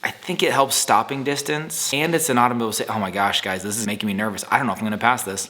I think it helps stopping distance, and it's an automobile say, oh my gosh, guys, this is making me nervous. I don't know if I'm gonna pass this.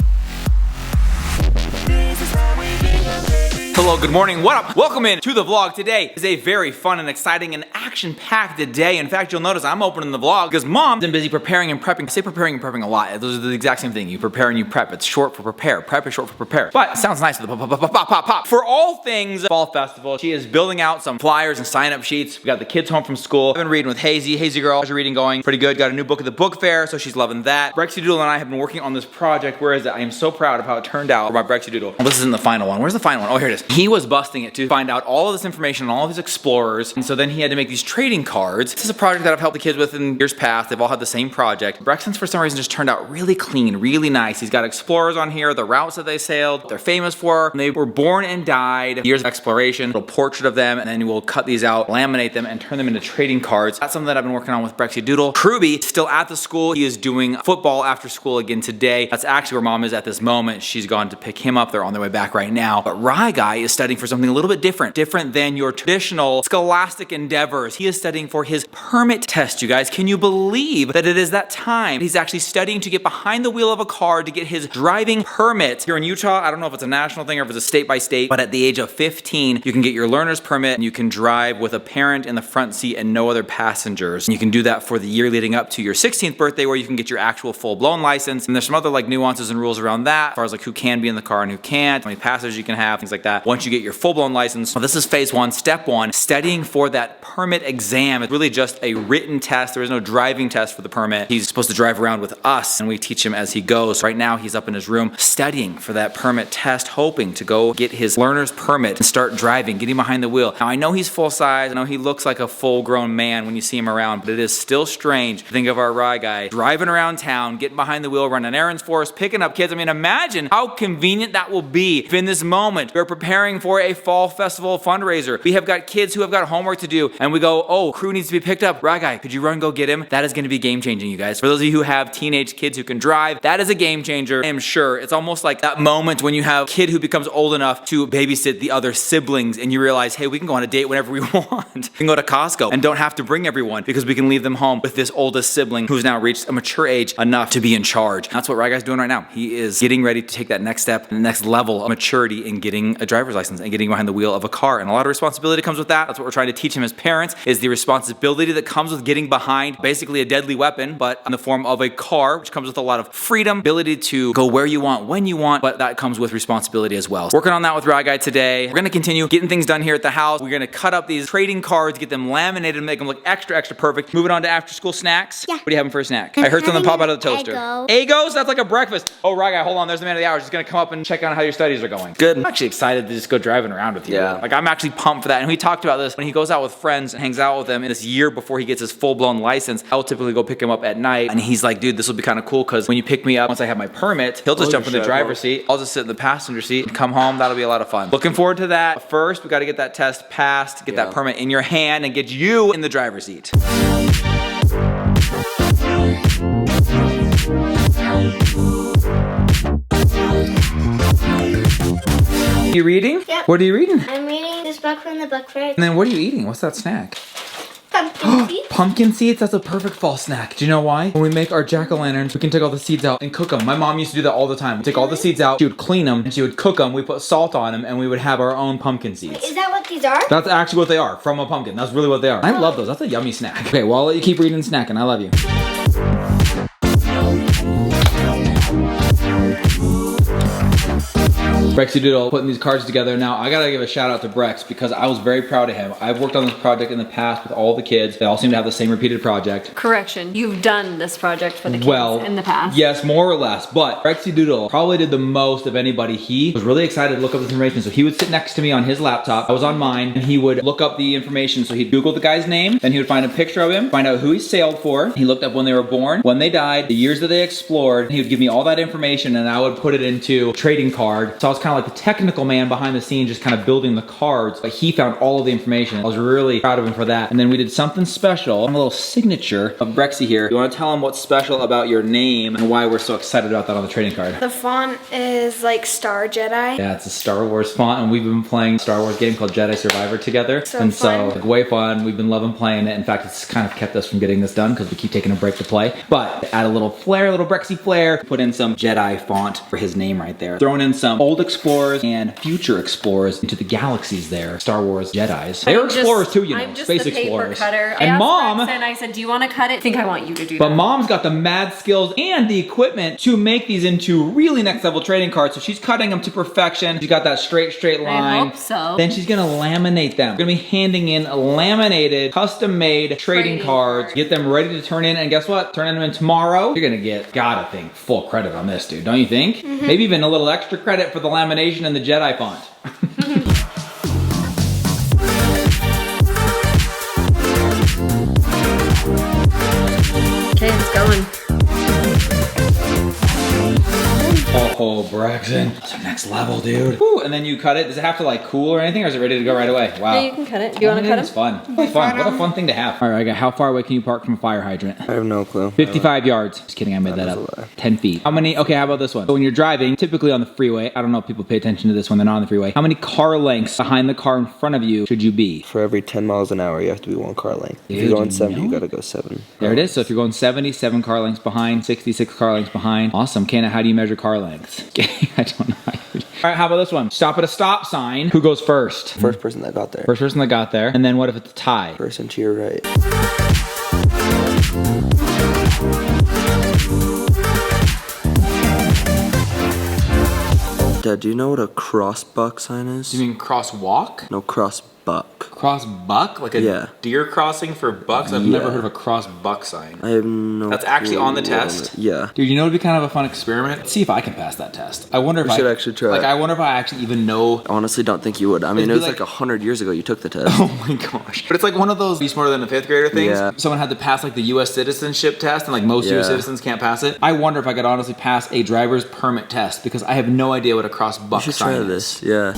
Hello, good morning, what up? Welcome in to the vlog. Today is a very fun and exciting and action-packed day. In fact, you'll notice I'm opening the vlog because mom's been busy preparing and prepping. I say preparing and prepping a lot. Those are the exact same thing. You prepare and you prep. It's short for prepare. Prep is short for prepare. But it sounds nice with the pop. For all things fall festival, she is building out some flyers and sign-up sheets. We got the kids home from school. I've been reading with Hazy. Hazy girl, how's your reading going? Pretty good. Got a new book at the book fair, so she's loving that. Brexy Doodle and I have been working on this project. Where is it? I am so proud of how it turned out for my Brexy Doodle. Well, this isn't the final one. Where's the final one? Oh, here it is. He was busting it to find out all of this information on all of his explorers, and so then he had to make these trading cards. This is a project that I've helped the kids with in years past. They've all had the same project. Brexton's for some reason just turned out really clean, really nice. He's got explorers on here, the routes that they sailed, what they're famous for, when they were born and died, years of exploration, a little portrait of them, and then we'll cut these out, laminate them, and turn them into trading cards. That's something that I've been working on with Brexy Doodle. TIHWB is still at the school. He is doing football after school again today. That's actually where mom is at this moment. She's gone to pick him up. They're on their way back right now. But Rye Guy is studying for something a little bit different than your traditional scholastic endeavors. He is studying for his permit test, you guys. Can you believe that it is that time? He's actually studying to get behind the wheel of a car to get his driving permit. Here in Utah, I don't know if it's a national thing or if it's a state by state, but at the age of 15, you can get your learner's permit and you can drive with a parent in the front seat and no other passengers. And you can do that for the year leading up to your 16th birthday where you can get your actual full-blown license. And there's some other like nuances and rules around that as far as like who can be in the car and who can't, how many passengers you can have, things like that. Once you get your full-blown license, well, this is phase one, step one, studying for that permit exam. It's really just a written test. There is no driving test for the permit. He's supposed to drive around with us and we teach him as he goes. Right now he's up in his room studying for that permit test, hoping to go get his learner's permit and start driving, getting behind the wheel. Now I know he's full size. I know he looks like a full grown man when you see him around, but it is still strange to think of our Rye Guy driving around town, getting behind the wheel, running errands for us, picking up kids. I mean, imagine how convenient that will be if in this moment we're preparing for a fall festival fundraiser. We have got kids who have got homework to do and we go, oh, crew needs to be picked up. Rye Guy, could you run and go get him? That is going to be game changing, you guys. For those of you who have teenage kids who can drive, that is a game changer. I am sure it's almost like that moment when you have a kid who becomes old enough to babysit the other siblings and you realize, hey, we can go on a date whenever we want. We can go to Costco and don't have to bring everyone because we can leave them home with this oldest sibling who's now reached a mature age enough to be in charge. That's what Rye Guy's doing right now. He is getting ready to take that next step and the next level of maturity in getting a driver's license and getting behind the wheel of a car. And a lot of responsibility comes with that. That's what we're trying to teach him as parents, is the responsibility that comes with getting behind basically a deadly weapon, but in the form of a car, which comes with a lot of freedom, ability to go where you want, when you want, but that comes with responsibility as well. Working on that with Rye Guy today. We're gonna continue getting things done here at the house. We're gonna cut up these trading cards, get them laminated and make them look extra perfect. Moving on to after school snacks. Yeah. What are you having for a snack? I heard something pop out of the toaster. Egos? That's like a breakfast. Oh, Rye Guy, hold on. There's the man of the hour. He's gonna come up and check on how your studies are going. Good. I'm actually excited to just go driving around with you. Yeah. Like I'm actually pumped for that. And we talked about this when he goes out with friends and hangs out with them in this year before he gets his full-blown license. I'll typically go pick him up at night and he's like, dude, this will be kind of cool because when you pick me up, once I have my permit, he'll just jump in the driver's seat. I'll just sit in the passenger seat and come home. That'll be a lot of fun. Looking forward to that. First, we got to get that test passed, get that permit in your hand and get you in the driver's seat. You reading? Yep. What are you reading? I'm reading this book from the book fair. And then what are you eating? What's that snack? Pumpkin seeds. Pumpkin seeds? That's a perfect fall snack. Do you know why? When we make our jack-o'-lanterns, we can take all the seeds out and cook them. My mom used to do that all the time. We'd take all the seeds out, she would clean them, and she would cook them. We put salt on them, and we would have our own pumpkin seeds. Is that what these are? That's actually what they are, from a pumpkin. That's really what they are. I love those. That's a yummy snack. Okay, well, I'll let you keep reading and snacking. I love you. Brexy Doodle putting these cards together. Now, I gotta give a shout out to Brex because I was very proud of him. I've worked on this project in the past with all the kids. They all seem to have the same repeated project. Correction, you've done this project for the kids in the past. Yes, more or less, but Brexy Doodle probably did the most of anybody. He was really excited to look up this information, so he would sit next to me on his laptop. I was on mine, and he would look up the information. So he'd Google the guy's name, then he would find a picture of him, find out who he sailed for. He looked up when they were born, when they died, the years that they explored, and he would give me all that information, and I would put it into trading trading card. So I was kind of like the technical man behind the scenes, just kind of building the cards, but he found all of the information. I was really proud of him for that. And then we did something special, a little signature of Brexy here. You want to tell him what's special about your name and why we're so excited about that on the trading card? The font is like Star Jedi. Yeah, it's a Star Wars font, and we've been playing a Star Wars game called Jedi Survivor together. So like, way fun. We've been loving playing it. In fact, it's kind of kept us from getting this done because we keep taking a break to play. But add a little flair, a little Brexy flair. Put in some Jedi font for his name right there. Throwing in some old explorers and future explorers into the galaxies there. Star Wars Jedis. They're explorers too, you know. I'm just space the paper explorers. cutter. And Mom, and I said, do you want to cut it? I think I want you to do that. But Mom's got the mad skills and the equipment to make these into really next level trading cards. So she's cutting them to perfection. She's got that straight line. I hope so. Then she's gonna laminate them. We're gonna be handing in laminated, custom made trading cards. Get them ready to turn in, and guess what? Turning them in tomorrow. You're gonna get, gotta think, full credit on this, dude. Don't you think? Mm-hmm. Maybe even a little extra credit for the lamination and the Jedi font. Okay, it's going. Oh, Braxton. That's our next level, dude. Woo, and then you cut it. Does it have to like cool or anything, or is it ready to go right away? Wow. Yeah, you can cut it. Do you want to cut it? It's fun. It's fun. What a fun thing to have. All right, how far away can you park from a fire hydrant? I have no clue. 55 yards. Just kidding, I made that up. 10 feet. How many, okay, how about this one? So when you're driving, typically on the freeway, I don't know if people pay attention to this when they're not on the freeway, how many car lengths behind the car in front of you should you be? For every 10 miles an hour, you have to be 1 car length. Dude, if you're going you 70, know? you gotta go 7. There it is. So if you're going 70, 7 car lengths behind, 66 car lengths behind. Awesome. Kana, how do you measure car lengths? I don't know. All right, how about this one? Stop at a stop sign. Who goes first? First person that got there. First person that got there. And then what if it's a tie? Person to your right. Dad, do you know what a crossbuck sign is? You mean crosswalk? No, crossbuck. Cross buck? Like a deer crossing for bucks? I've never heard of a cross buck sign. I have no That's actually on the test? Yeah. Dude, you know, it'd be kind of a fun experiment. Let's see if I can pass that test. I wonder if We should actually try. Like, I wonder if I actually even know. I honestly don't think you would. I mean, it was like 100 years ago you took the test. Oh my gosh. But it's like one of those be smarter than a 5th grader things. Yeah. Someone had to pass like the US citizenship test, and like most US citizens can't pass it. I wonder if I could honestly pass a driver's permit test, because I have no idea what a cross buck You should sign try is. this, yeah.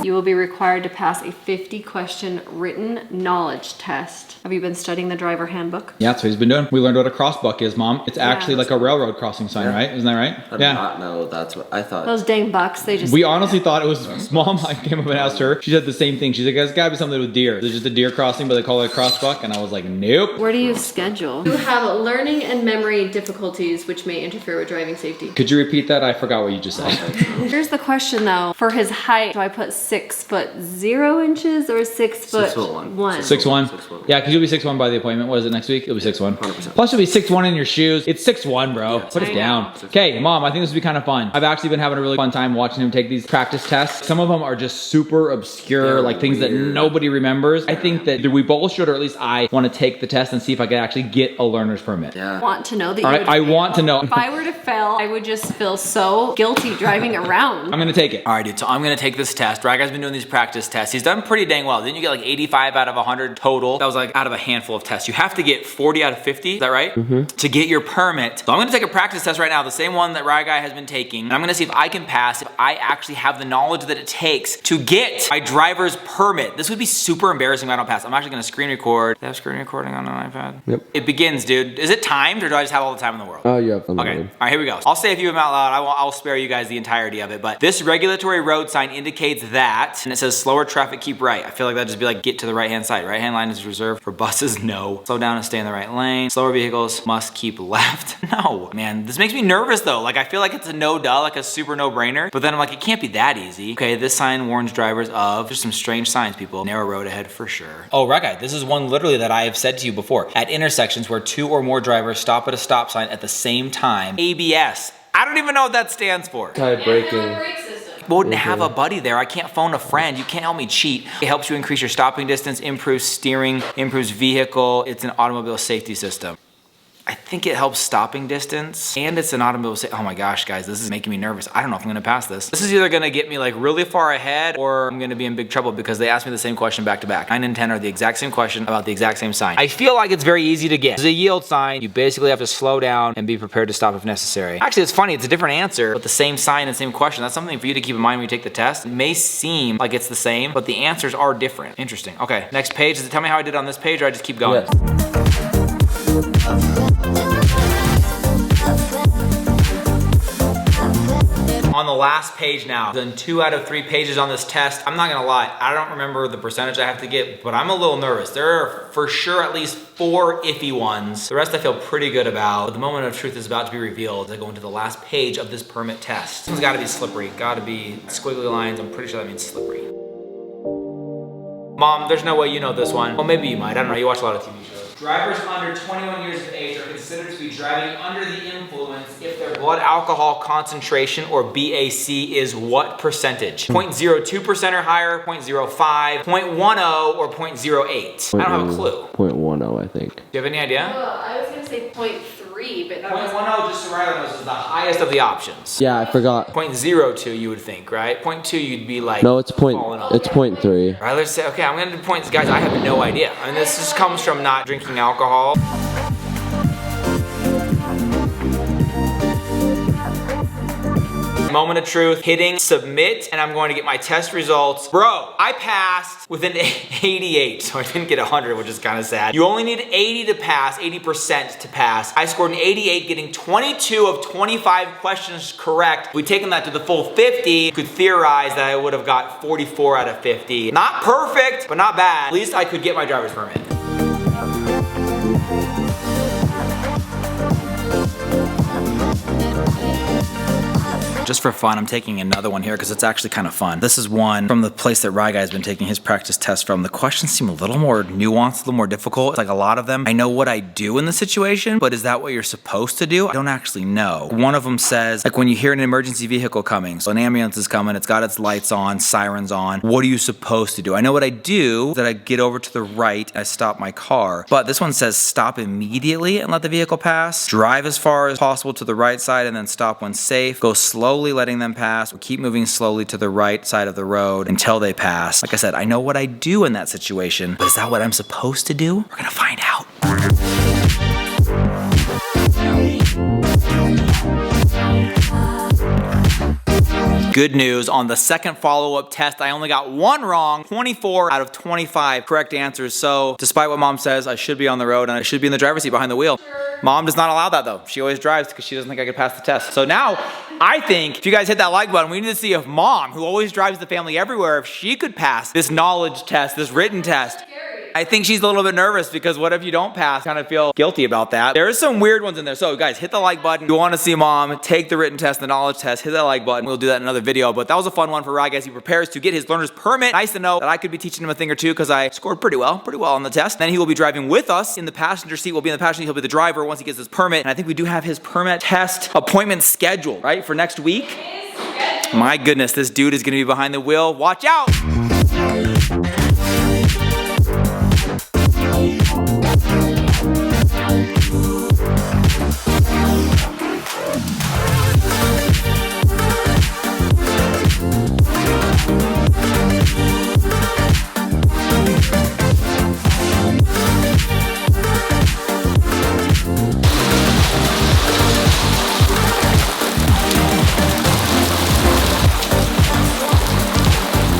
You will be required to pass a 50-question written knowledge test. Have you been studying the driver handbook? Yeah, that's what he's been doing. We learned what a cross buck is, Mom. It's actually like a railroad crossing sign, right? Isn't that right? I did not know that's what I thought. Those dang bucks, they just... We honestly thought it was Mom. I came up and asked her. She said the same thing. She's like, there's gotta be something with deer. There's just a deer crossing, but they call it a cross buck. And I was like, nope. Where do you schedule? You have learning and memory difficulties which may interfere with driving safety. Could you repeat that? I forgot what you just said. Here's the question though. For his height, do I put 6'0" or 6 foot 6'1". 1? 6'1". Yeah, because you'll be 6'1" by the appointment. What is it, next week? It'll be 6'1". 100%. Plus you'll be 6'1" in your shoes. It's 6'1", bro. Put it I down. know. Okay, Mom, I think this will be kind of fun. I've actually been having a really fun time watching him take these practice tests. Some of them are just super obscure, like things that nobody remembers. I think that we both should, or at least I want to take the test and see if I can actually get a learner's permit. Yeah. I want to know that you All right, would I fail. want to know. If I were to fail, I would just feel so guilty driving around. I'm gonna take it. All right, dude, so I'm gonna take this test. Right, guy's been doing these practice tests. He's done pretty dang well. Didn't you get like 85 out of 100 total? That was like out of a handful of tests. You have to get 40 out of 50, is that right? To get your permit. So I'm gonna take a practice test right now, the same one that Rye Guy has been taking. And I'm gonna see if I can pass, if I actually have the knowledge that it takes to get my driver's permit. This would be super embarrassing if I don't pass. I'm actually gonna screen record. Do I have screen recording on an iPad? Yep. It begins, dude. Is it timed, or do I just have all the time in the world? Oh, you have them. Okay, all right, here we go. I'll say a few of them out loud. I'll spare you guys the entirety of it, but this regulatory road sign indicates that, and it says slower traffic, keep right. I feel like that'd just be like, get to the right-hand side. Right-hand line is reserved for buses, no. Slow down and stay in the right lane. Slower vehicles must keep left. No, man, this makes me nervous though. Like, I feel like it's a no-duh, like a super no-brainer, but then I'm like, it can't be that easy. Okay, this sign warns drivers of, there's some strange signs, people. Narrow road ahead for sure. Oh, right, guy, this is one literally that I have said to you before. At intersections where 2 or more drivers stop at a stop sign at the same time, ABS. I don't even know what that stands for. Braking. Wouldn't have a buddy there. I can't phone a friend. You can't help me cheat. It helps you increase your stopping distance, improves steering, improves vehicle. It's an automobile safety system. I think it helps stopping distance, and it's an automobile say, oh my gosh, guys, this is making me nervous. I don't know if I'm gonna pass this. This is either gonna get me like really far ahead, or I'm gonna be in big trouble because they asked me the same question back to back. 9 and 10 are the exact same question about the exact same sign. I feel like it's very easy to get. It's a yield sign. You basically have to slow down and be prepared to stop if necessary. Actually, it's funny, it's a different answer, but the same sign and same question. That's something for you to keep in mind when you take the test. It may seem like it's the same, but the answers are different. Interesting. Okay, next page. Does it tell me how I did on this page, or I just keep going? On the last page now, I've done 2 out of 3 pages on this test. I'm not gonna lie, I don't remember the percentage I have to get, but I'm a little nervous. There are for sure at least 4 iffy ones. The rest I feel pretty good about, but the moment of truth is about to be revealed as I go into the last page of this permit test. This one's gotta be slippery, gotta be squiggly lines. I'm pretty sure that means slippery. Mom, there's no way you know this one. Well, maybe you might, I don't know, you watch a lot of TV shows. Drivers under 21 years of age are considered to be driving under the influence if their blood alcohol concentration, or BAC, is what percentage? 0.02% or higher, 0.05, 0.10, or 0.08? I don't have a clue. 0.10, I think. Do you have any idea? I was gonna say 0.3, but that 0.10, just so Riley knows, is the highest of the options. Yeah, I forgot. 0.02 you would think, right? 0.2 you'd be like, No, it's falling off. 0.3. All right, let's say, okay, I'm gonna do points. Guys, I have no idea. I mean, this just comes from not drinking alcohol. Moment of truth, hitting submit, and I'm going to get my test results. Bro, I passed with an 88, so I didn't get 100, which is kind of sad. You only need 80 to pass, 80% to pass. I scored an 88, getting 22 of 25 questions correct. If we'd taken that to the full 50, you could theorize that I would have got 44 out of 50. Not perfect, but not bad. At least I could get my driver's permit. Just for fun, I'm taking another one here because it's actually kind of fun. This is one from the place that Rye Guy's been taking his practice test from. The questions seem a little more nuanced, a little more difficult. It's like a lot of them, I know what I do in the situation, but is that what you're supposed to do? I don't actually know. One of them says, like when you hear an emergency vehicle coming, so an ambulance is coming, it's got its lights on, sirens on, what are you supposed to do? I know what I do, that I get over to the right, I stop my car. But this one says stop immediately and let the vehicle pass, drive as far as possible to the right side and then stop when safe, go slowly letting them pass, or keep moving slowly to the right side of the road until they pass. Like I said, I know what I do in that situation, but is that what I'm supposed to do? We're gonna find out. Good news, on the second follow-up test, I only got 1 wrong, 24 out of 25 correct answers. So despite what Mom says, I should be on the road and I should be in the driver's seat behind the wheel. Mom does not allow that though. She always drives because she doesn't think I could pass the test. So now, I think if you guys hit that like button, we need to see if Mom, who always drives the family everywhere, if she could pass this knowledge test, this written test. I think she's a little bit nervous because what if you don't pass? Kind of feel guilty about that. There's some weird ones in there. So guys, hit the like button. If you want to see Mom take the written test, the knowledge test, hit that like button. We'll do that in another video, but that was a fun one for Rye as he prepares to get his learner's permit. Nice to know that I could be teaching him a thing or two because I scored pretty well on the test. Then he will be driving with us in the passenger seat. We'll be in the passenger seat. He'll be the driver once he gets his permit. And I think we do have his permit test appointment scheduled, right, for next week. My goodness, this dude is going to be behind the wheel. Watch out.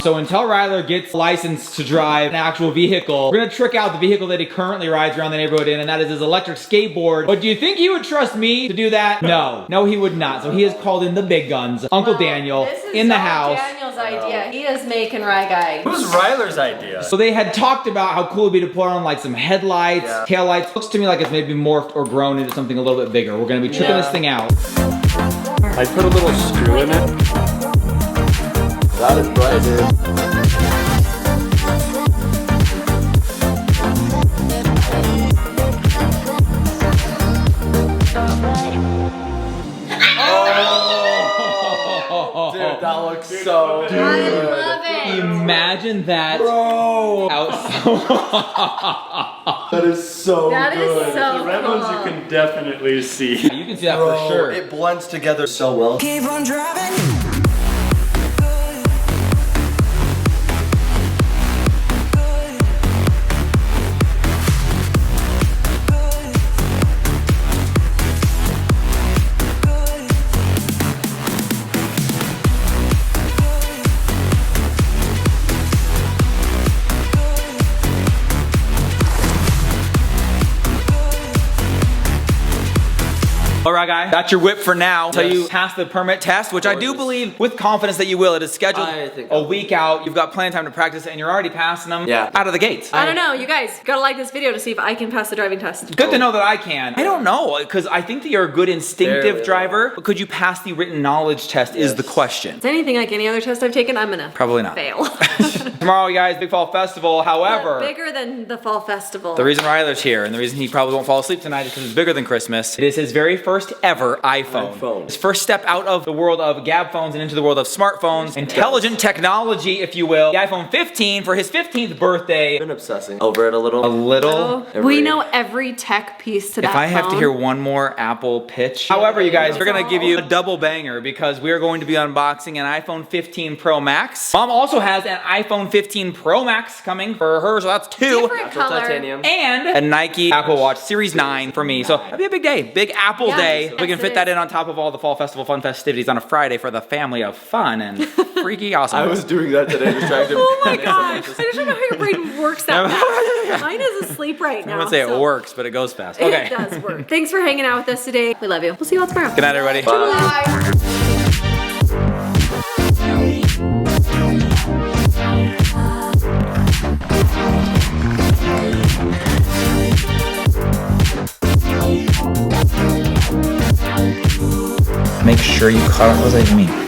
So until Ryler gets licensed to drive an actual vehicle, we're gonna trick out the vehicle that he currently rides around the neighborhood in, and that is his electric skateboard. But do you think he would trust me to do that? No, he would not. So he has called in the big guns, Uncle Daniel, in the house. Daniel's idea. He is making Rye Guy. It was Ryler's idea. So they had talked about how cool it'd be to put on like some headlights, taillights. Looks to me like it's maybe morphed or grown into something a little bit bigger. We're gonna be tricking this thing out. I put a little screw in it. That is bright, dude. Dude, that looks so good. I love it. Imagine that outside. That is so That is good. so The red ones cool. you can definitely see. You can see that for sure. It blends together so well. Keep on driving. All right, guys, that's your whip for now. Until you pass the permit test, which I do believe with confidence that you will. It is scheduled I think a week out. You've got plenty of time to practice, and you're already passing them out of the gates. I don't know, you guys gotta like this video to see if I can pass the driving test. Good to know that I can. I don't know, because I think that you're a good instinctive driver, but could you pass the written knowledge test is the question. Is anything like any other test I've taken, I'm gonna Probably not. fail. Tomorrow, you guys, Big Fall Festival. However, Bigger than the fall festival. the reason Ryler's here and the reason he probably won't fall asleep tonight is because it's bigger than Christmas. It is his very first ever iPhone. His first step out of the world of gab phones and into the world of smartphones, intelligent technology, if you will. The iPhone 15 for his 15th birthday. I've been obsessing over it a little. We know every tech piece to that If I have to phone. hear one more Apple pitch. However, you guys, we're gonna give you a double banger because we are going to be unboxing an iPhone 15 Pro Max. Mom also has an iPhone 15 Pro Max coming for her, so that's two. Different color. Titanium. And a Nike Apple Watch Series 9 for me. So that'd be a big day, big Apple day. We can yes, fit it that is. in on top of all the Fall Festival fun festivities on a Friday for the family of fun and freaky awesome. I was doing that today, distracted. Oh my gosh, I just don't know how your brain works that fast. Mine is asleep right now. I'm gonna say so it works, but it goes fast. Okay. It does work. Thanks for hanging out with us today. We love you. We'll see you all tomorrow. Good night, everybody. Make sure you cut off those like me.